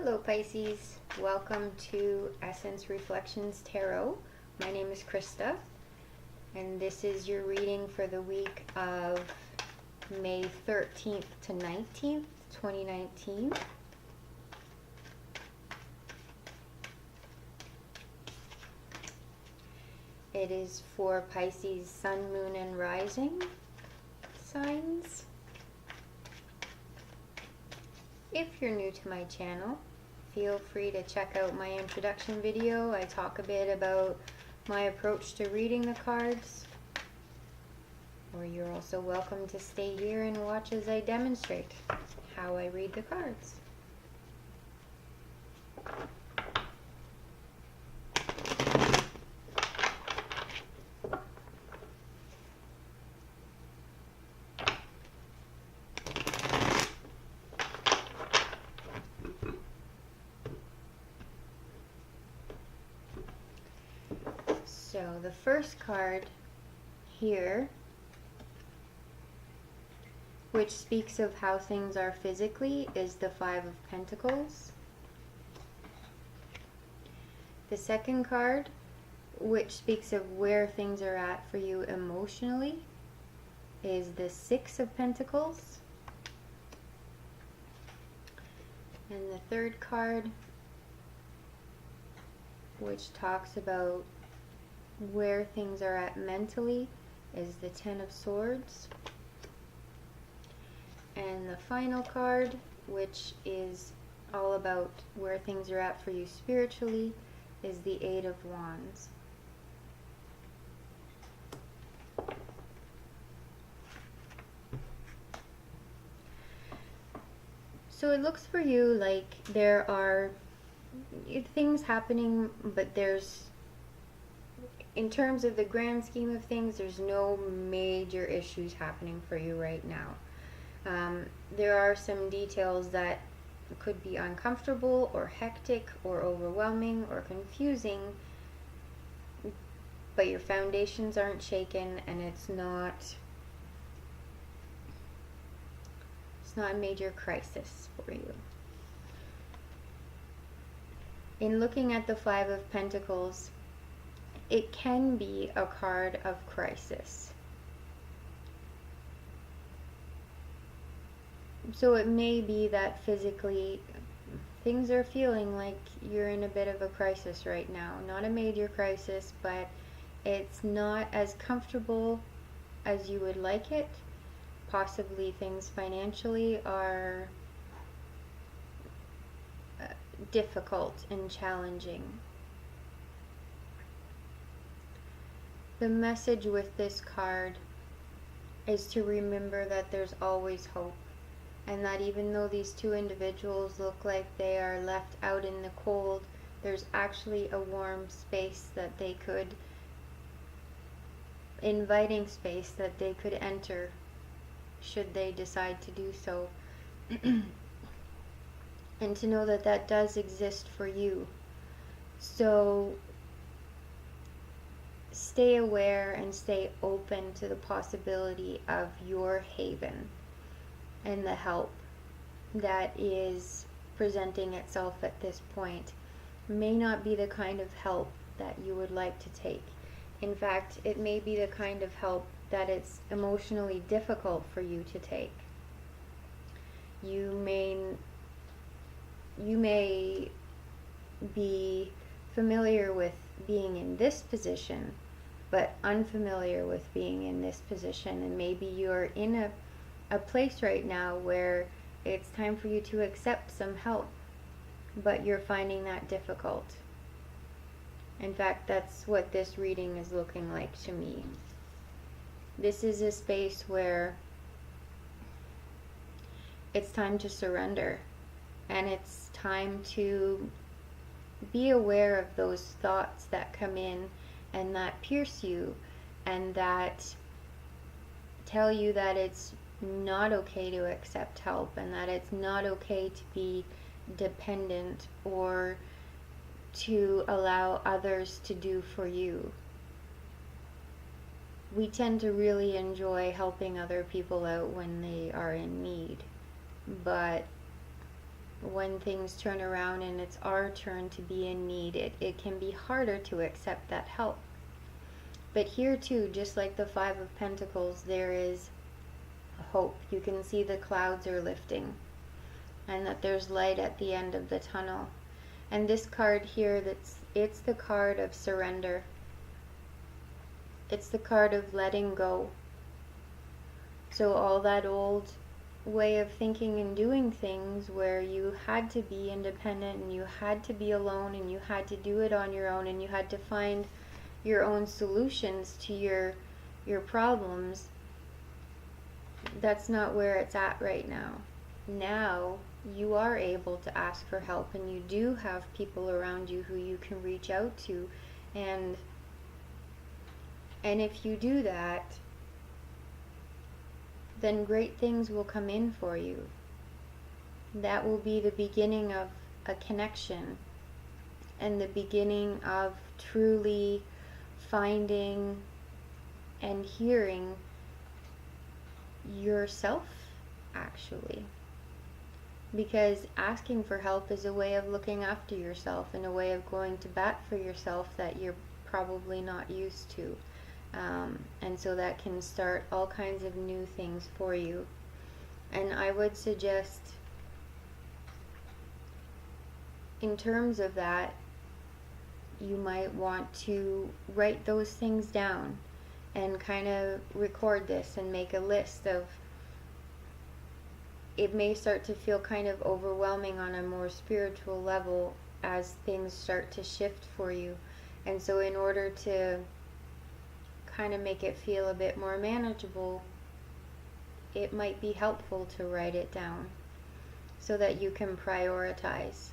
Hello Pisces, welcome to Essence Reflections Tarot. My name is Krista, and this is your reading for the week of May 13th to 19th, 2019. It is for Pisces Sun, Moon, and Rising signs. If you're new to my channel, feel free to check out my introduction video. I talk a bit about my approach to reading the cards. Or you're also welcome to stay here and watch as I demonstrate how I read the cards. So the first card here, which speaks of how things are physically, is the Five of Pentacles. The second card, which speaks of where things are at for you emotionally, is the Six of Pentacles. And the third card, which talks about where things are at mentally, is the Ten of Swords. And the final card, which is all about where things are at for you spiritually, is the Eight of Wands. So it looks for you like there are things happening, but in terms of the grand scheme of things, there's no major issues happening for you right now. There are some details that could be uncomfortable or hectic or overwhelming or confusing, but your foundations aren't shaken, and it's not a major crisis for you. In looking at the Five of Pentacles, it can be a card of crisis. So it may be that physically things are feeling like you're in a bit of a crisis right now. Not a major crisis, but it's not as comfortable as you would like it. Possibly things financially are difficult and challenging. The message with this card is to remember that there's always hope, and that even though these two individuals look like they are left out in the cold, there's actually a warm space that they could, inviting space that they could enter should they decide to do so. And to know that that does exist for you. So stay aware and stay open to the possibility of your haven and the help that is presenting itself at this point. May not be the kind of help that you would like to take. In fact, it may be the kind of help that it's emotionally difficult for you to take. You may be familiar with being in this position, but unfamiliar with being in this position, and maybe you're in a place right now where it's time for you to accept some help, but you're finding that difficult. In fact, that's what this reading is looking like to me. This is a space where it's time to surrender, and it's time to be aware of those thoughts that come in and that pierce you and that tell you that it's not okay to accept help, and that it's not okay to be dependent or to allow others to do for you. We tend to really enjoy helping other people out when they are in need, but when things turn around and it's our turn to be in need, it can be harder to accept that help. But here too, just like the Five of Pentacles, there is hope. You can see the clouds are lifting and that there's light at the end of the tunnel. And this card here, it's the card of surrender. It's the card of letting go. So all that old way of thinking and doing things where you had to be independent and you had to be alone and you had to do it on your own and you had to find your own solutions to your problems, that's not where it's at right now. Now you are able to ask for help, and you do have people around you who you can reach out to, and if you do that, then great things will come in for you. That will be the beginning of a connection and the beginning of truly finding and hearing yourself, actually. Because asking for help is a way of looking after yourself and a way of going to bat for yourself that you're probably not used to. And so that can start all kinds of new things for you. And I would suggest, in terms of that, you might want to write those things down and kind of record this and make a list of, it may start to feel kind of overwhelming on a more spiritual level as things start to shift for you. And so in order to kind of make it feel a bit more manageable, it might be helpful to write it down so that you can prioritize.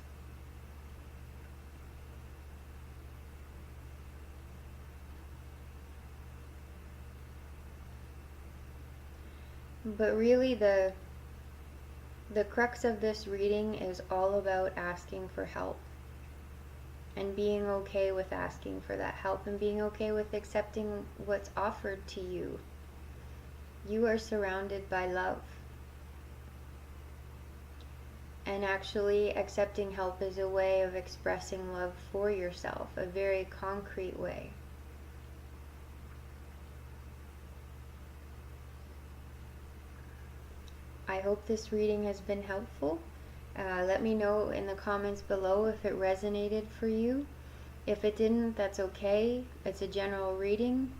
But really the crux of this reading is all about asking for help and being okay with asking for that help and being okay with accepting what's offered to you. You are surrounded by love. And actually accepting help is a way of expressing love for yourself, a very concrete way. I hope this reading has been helpful. Let me know in the comments below if it resonated for you. If it didn't, that's okay. It's a general reading.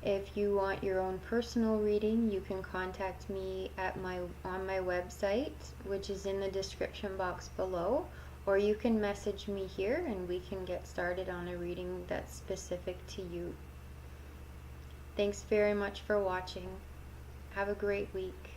If you want your own personal reading, you can contact me on my website, which is in the description box below, or you can message me here and we can get started on a reading that's specific to you. Thanks very much for watching. Have a great week.